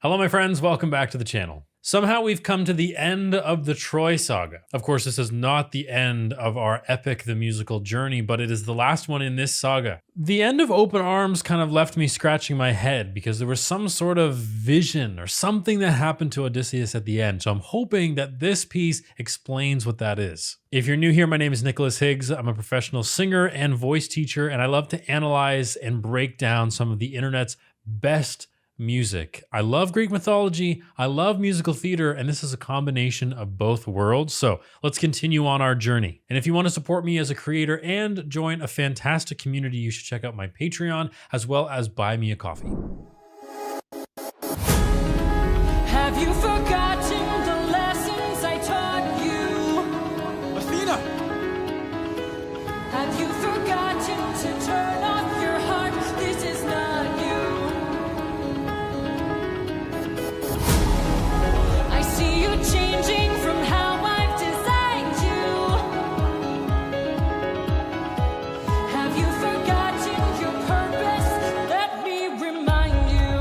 Hello, my friends. Welcome back to the channel. Somehow we've come to the end of the Troy saga. Of course, this is not the end of our epic, the musical journey, but it is the last one in this saga. The end of Open Arms kind of left me scratching my head because there was some sort of vision or something that happened to Odysseus at the end. So I'm hoping that this piece explains what that is. If you're new here, my name is Nicholas Higgs. I'm a professional singer and voice teacher, and I love to analyze and break down some of the internet's best music. I love Greek mythology, I love musical theater, and this is a combination of both worlds. So let's continue on our journey. And if you want to support me as a creator and join a fantastic community, you should check out my Patreon as well as buy me a coffee. Have you forgotten the lessons I taught you? Athena! Have you forgotten to turn off your heart? This is not you. I see you changing from how I've designed you. Have you forgotten your purpose? Let me remind you.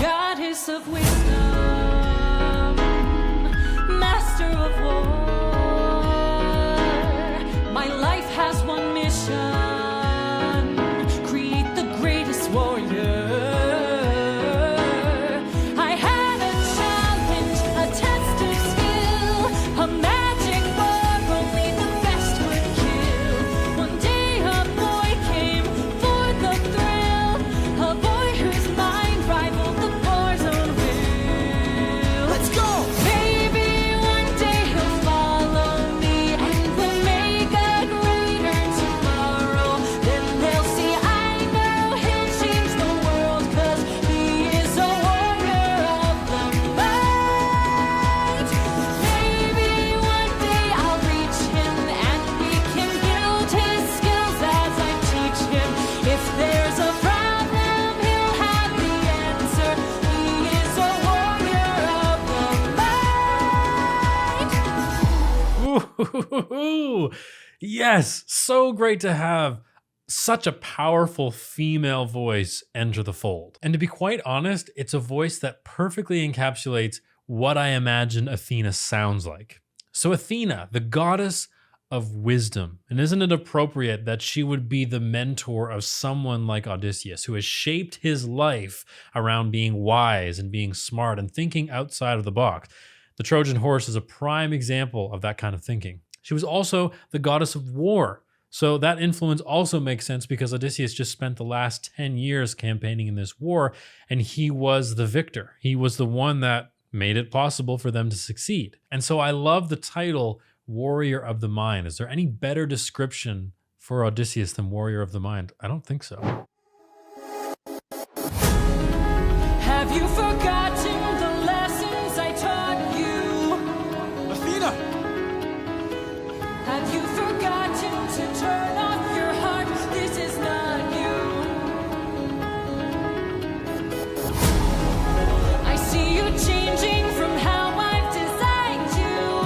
Goddess of wisdom, master of war. My life has one mission: create the greatest warrior. I had a challenge, a test of skill, a magic bar only the best would kill. One day a boy came for the thrill, a boy whose mind rivaled the bar's own will. Let's go! Maybe one day he'll follow me and we'll make a greater tomorrow. Then they'll see I know he'll change the world, 'cause he is a warrior of the night. Maybe one day I'll reach him and we can build his skills as I teach him. If there's a problem, he'll have the answer. He is a warrior of the night. Ooh, yes, so great to have such a powerful female voice enter the fold. And to be quite honest, it's a voice that perfectly encapsulates what I imagine Athena sounds like. So Athena, the goddess of wisdom. And isn't it appropriate that she would be the mentor of someone like Odysseus, who has shaped his life around being wise and being smart and thinking outside of the box? The Trojan horse is a prime example of that kind of thinking. She was also the goddess of war. So that influence also makes sense because Odysseus just spent the last 10 years campaigning in this war, and he was the victor. He was the one that made it possible for them to succeed. And so I love the title, Warrior of the Mind. Is there any better description for Odysseus than Warrior of the Mind? I don't think so. Have you forgotten the lessons I taught you? Athena! Have you forgotten to turn off your heart? This is not you. I see you changing from how I've designed you.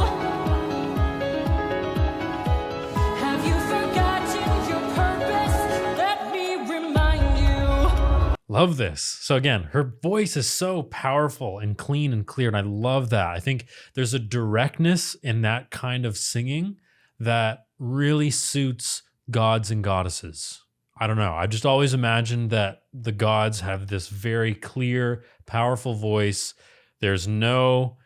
Have you forgotten your purpose? Let me remind you. Love this. So again, her voice is so powerful and clean and clear, and I love that. I think there's a directness in that kind of singing that really suits gods and goddesses. I don't know. I've just always imagined that the gods have this very clear, powerful voice. There's no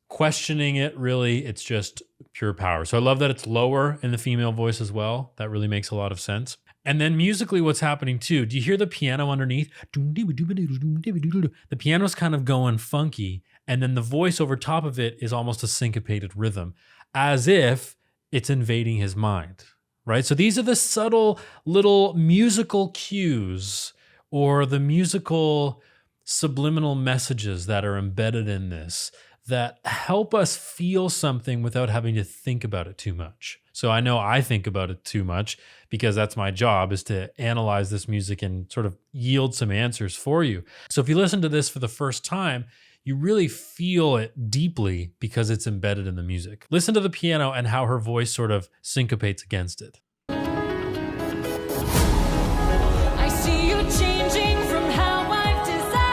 questioning it, really. It's just pure power. So I love that it's lower in the female voice as well. That really makes a lot of sense. And then musically, what's happening too? Do you hear the piano underneath? The piano's kind of going funky, and then the voice over top of it is almost a syncopated rhythm, as if it's invading his mind, right? So these are the subtle little musical cues or the musical subliminal messages that are embedded in this that help us feel something without having to think about it too much. So I know I think about it too much because that's my job, is to analyze this music and sort of yield some answers for you. So if you listen to this for the first time, you really feel it deeply because it's embedded in the music. Listen to the piano and how her voice sort of syncopates against it. I see you changing from how I've designed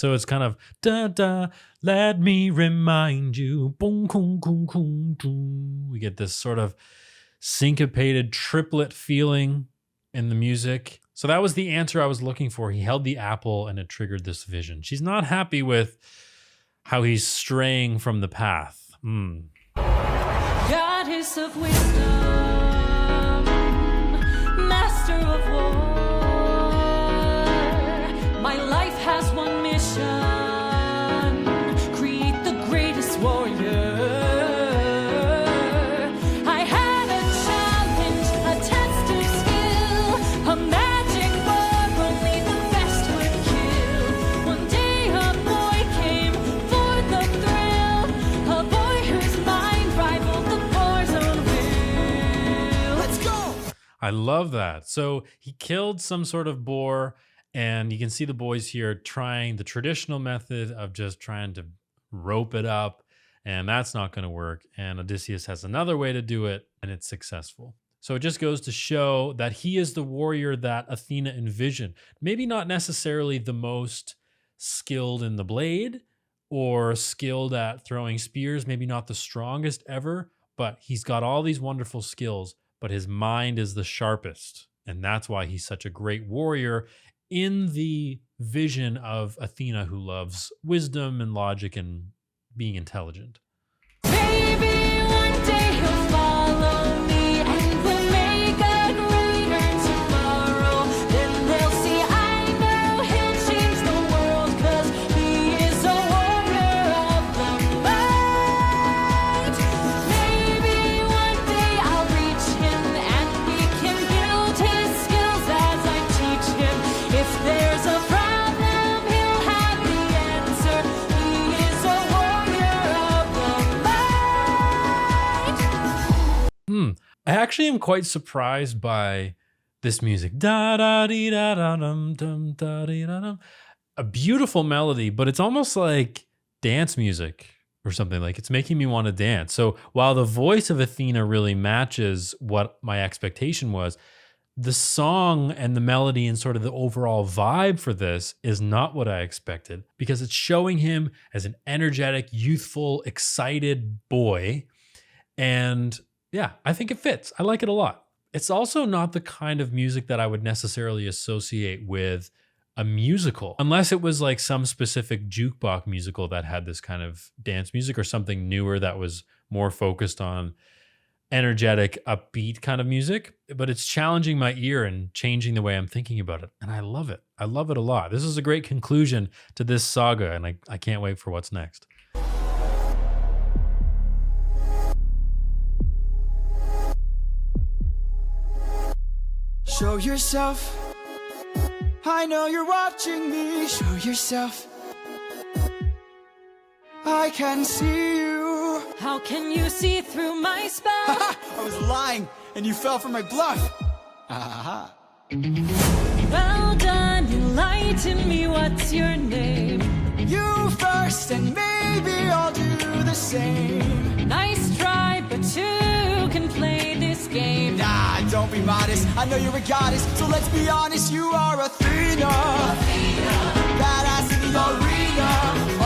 So it's kind of da da, let me remind you. Boom, boom, boom, boom, boom. We get this sort of syncopated triplet feeling in the music. So that was the answer I was looking for. He held the apple and it triggered this vision. She's not happy with how he's straying from the path. Goddess of wisdom, master of war. My life has one mission: create the greatest warrior. I had a challenge, a test of skill, a magic bar only the best would kill. One day a boy came for the thrill, a boy whose mind rivaled the bar's own will. Let's go! I love that. So he killed some sort of boar, and you can see the boys here trying the traditional method of just trying to rope it up, and that's not going to work. And Odysseus has another way to do it, and it's successful. So it just goes to show that he is the warrior that Athena envisioned. Maybe not necessarily the most skilled in the blade or skilled at throwing spears, maybe not the strongest ever, but he's got all these wonderful skills, but his mind is the sharpest. And that's why he's such a great warrior in the vision of Athena, who loves wisdom and logic and being intelligent. Maybe one day he'll follow me and we'll make a greater tomorrow. Then they'll see I know he'll change the world, 'cause he is a warrior of the night. Maybe one day I'll reach him and we can build his skills as I teach him. If there's a problem, he'll have the answer. He is a warrior of the night. I actually am quite surprised by this music. Da da dee da da dum dum da dee da dum. A beautiful melody, but it's almost like dance music or something. Like it's making me want to dance. So while the voice of Athena really matches what my expectation was, the song and the melody and sort of the overall vibe for this is not what I expected, because it's showing him as an energetic, youthful, excited boy. And yeah, I think it fits. I like it a lot. It's also not the kind of music that I would necessarily associate with a musical, unless it was like some specific jukebox musical that had this kind of dance music, or something newer that was more focused on energetic, upbeat kind of music. But it's challenging my ear and changing the way I'm thinking about it. And I love it. I love it a lot. This is a great conclusion to this saga, and I can't wait for what's next. Show yourself. I know you're watching me. Show yourself. I can see you. How can you see through my spell? I was lying and you fell for my bluff. Aha. Well done, enlighten me, what's your name? You first and maybe I'll do the same. Nice try, but two can play this game. Nah, don't be modest. I know you're a goddess, so let's be honest. You are Athena. Badass in the arena.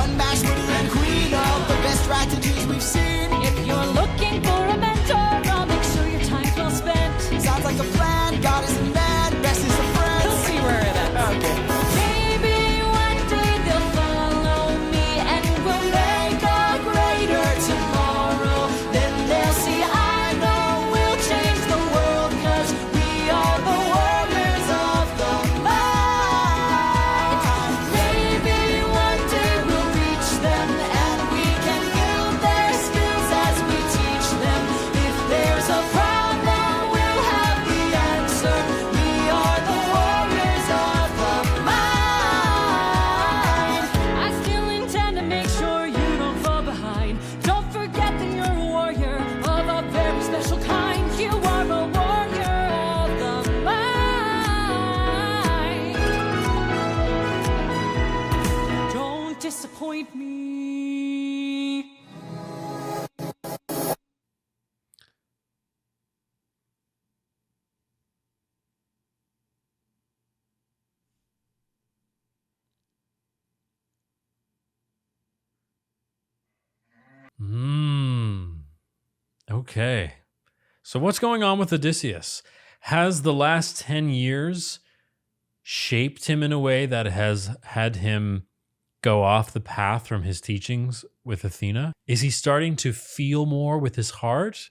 Unmatched, witty and queen of the best strategies we've seen. If you're looking for a mentor, I'll make sure your time's well spent. Sounds like a plan. Goddess and man, best is a friend. We'll see where it ends. Okay. Maybe one day they'll follow me and we'll make a greater tomorrow. Then they'll see I know we'll change the world, 'cause we are the warriors of the night. Maybe one day we'll reach them and we can build their skills Okay. So what's going on with Odysseus? Has the last 10 years shaped him in a way that has had him go off the path from his teachings with Athena? Is he starting to feel more with his heart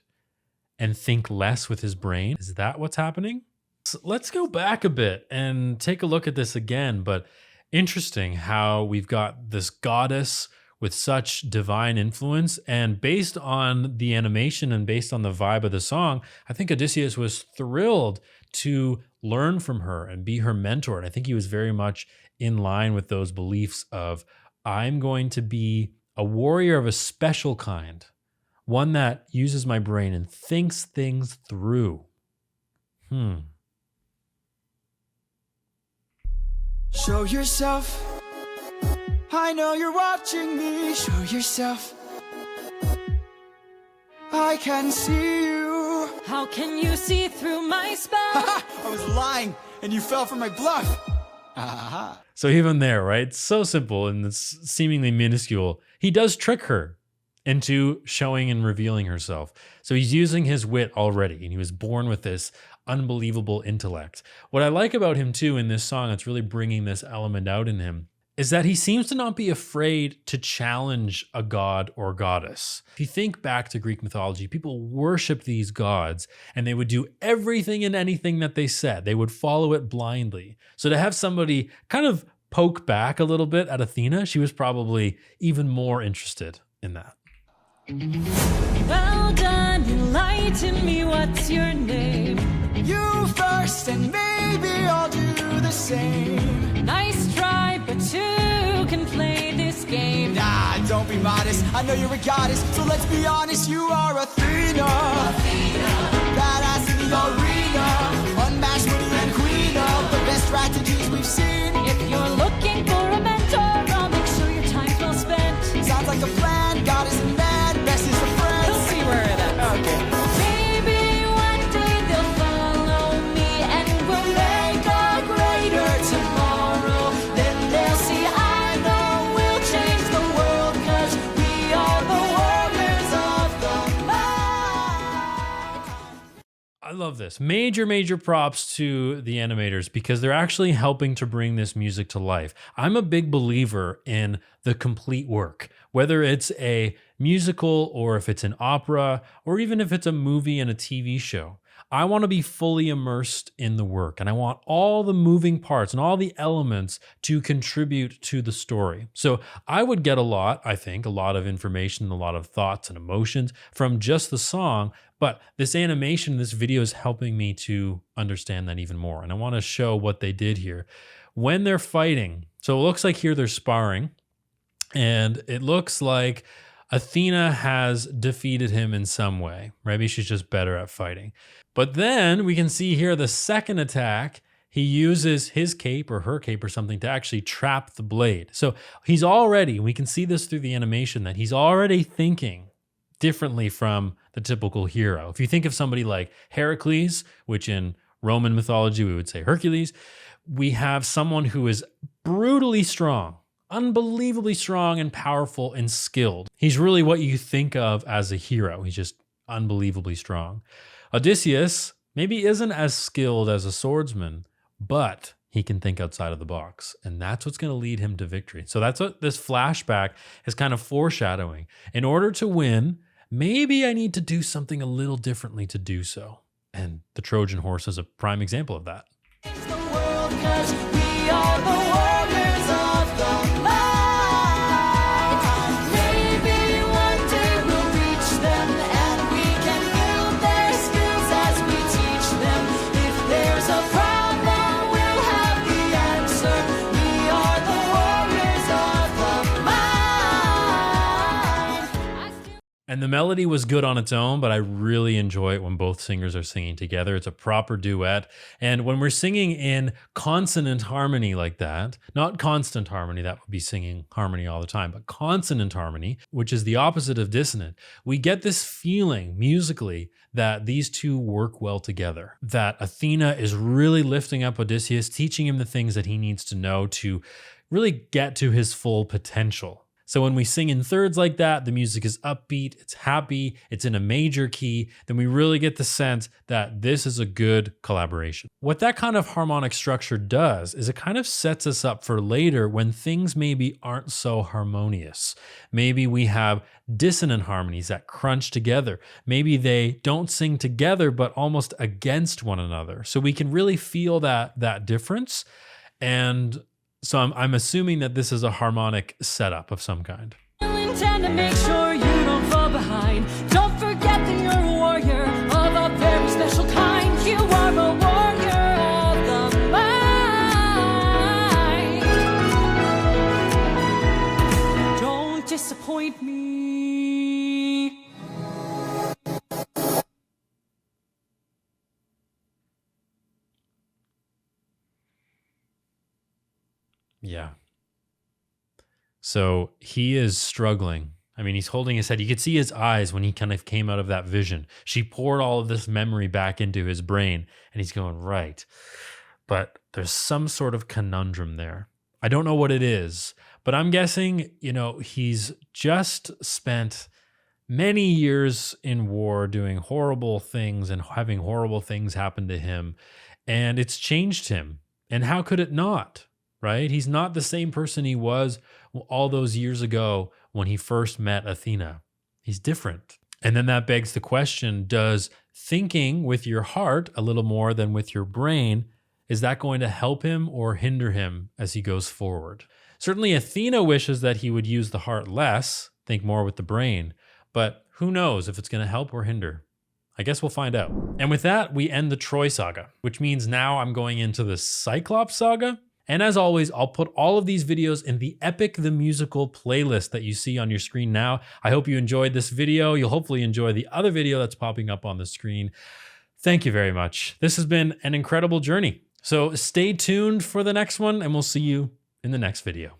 and think less with his brain? Is that what's happening? So let's go back a bit and take a look at this again. But interesting how we've got this goddess with such divine influence. And based on the animation and based on the vibe of the song, I think Odysseus was thrilled to learn from her and be her mentor. And I think he was very much in line with those beliefs of, I'm going to be a warrior of a special kind, one that uses my brain and thinks things through. Show yourself. I know you're watching me. Show yourself. I can see you. How can you see through my spell? I was lying and you fell for my bluff. So even there, right? It's so simple and it's seemingly minuscule. He does trick her into showing and revealing herself. So he's using his wit already, and he was born with this unbelievable intellect. What I like about him too in this song, that's really bringing this element out in him, is that he seems to not be afraid to challenge a god or goddess. If you think back to Greek mythology, people worshiped these gods and they would do everything and anything that they said. They would follow it blindly. So to have somebody kind of poke back a little bit at Athena, she was probably even more interested in that. Well done, enlighten me, what's your name? You first and maybe I'll do the same. Nice try, but two can play this game. Nah, don't be modest. I know you're a goddess, so let's be honest. You are Athena. Badass in the arena. Unmatched witty and queen of the best strategies we've seen. If you're looking for a mentor, I'll make sure your time's well spent. Sounds like a plan. Goddess and man, best is a friend. We'll see where it ends. Okay. Maybe one day they'll follow me and we'll make a greater tomorrow. Then they'll see I know we'll change the world, 'cause we are the warriors of the mind. I love this. Major props to the animators because they're actually helping to bring this music to life. I'm a big believer in the complete work, whether it's a musical or if it's an opera or even if it's a movie and a TV show. I want to be fully immersed in the work and I want all the moving parts and all the elements to contribute to the story. So I would get a lot of information, a lot of thoughts and emotions from just the song, but this animation, this video is helping me to understand that even more. And I want to show what they did here. When they're fighting, so it looks like here they're sparring, and it looks like Athena has defeated him in some way. Maybe she's just better at fighting. But then we can see here the second attack, he uses his cape or her cape or something to actually trap the blade. So he's already, we can see this through the animation, that he's already thinking differently from the typical hero. If you think of somebody like Heracles, which in Roman mythology we would say Hercules, we have someone who is brutally strong, unbelievably strong and powerful and skilled. He's really what you think of as a hero. He's just unbelievably strong. Odysseus maybe isn't as skilled as a swordsman, but he can think outside of the box. And that's what's going to lead him to victory. So that's what this flashback is kind of foreshadowing. In order to win, maybe I need to do something a little differently to do so. And the Trojan horse is a prime example of that. Change the world, 'cause we are the warriors of the mind. Maybe one day we'll reach them and we can build their skills as we teach them. If there's a problem, we'll have the answer. We are the warriors of the mind. And the melody was good on its own, but I really enjoy it when both singers are singing together. It's a proper duet. And when we're singing in consonant harmony like that, not constant harmony, that would be singing harmony all the time, but consonant harmony, which is the opposite of dissonant, we get this feeling musically that these two work well together. That Athena is really lifting up Odysseus, teaching him the things that he needs to know to really get to his full potential. So when we sing in thirds like that, the music is upbeat, it's happy, it's in a major key, then we really get the sense that this is a good collaboration. What that kind of harmonic structure does is it kind of sets us up for later when things maybe aren't so harmonious. Maybe we have dissonant harmonies that crunch together. Maybe they don't sing together, but almost against one another. So we can really feel that difference. And so I'm assuming that this is a harmonic setup of some kind. Intend to make sure you don't fall behind. Don't forget that you're a warrior of a very special kind. You are a warrior of the mind. Don't disappoint me. Yeah. So he is struggling. I mean, he's holding his head. You could see his eyes when he kind of came out of that vision. She poured all of this memory back into his brain, and he's going, right. But there's some sort of conundrum there. I don't know what it is, but I'm guessing, he's just spent many years in war doing horrible things and having horrible things happen to him, and it's changed him. And how could it not? Right? He's not the same person he was all those years ago when he first met Athena. He's different. And then that begs the question, does thinking with your heart a little more than with your brain, is that going to help him or hinder him as he goes forward? Certainly Athena wishes that he would use the heart less, think more with the brain, but who knows if it's going to help or hinder? I guess we'll find out. And with that, we end the Troy saga, which means now I'm going into the Cyclops saga. And as always, I'll put all of these videos in the Epic the Musical playlist that you see on your screen now. I hope you enjoyed this video. You'll hopefully enjoy the other video that's popping up on the screen. Thank you very much. This has been an incredible journey. So stay tuned for the next one, and we'll see you in the next video.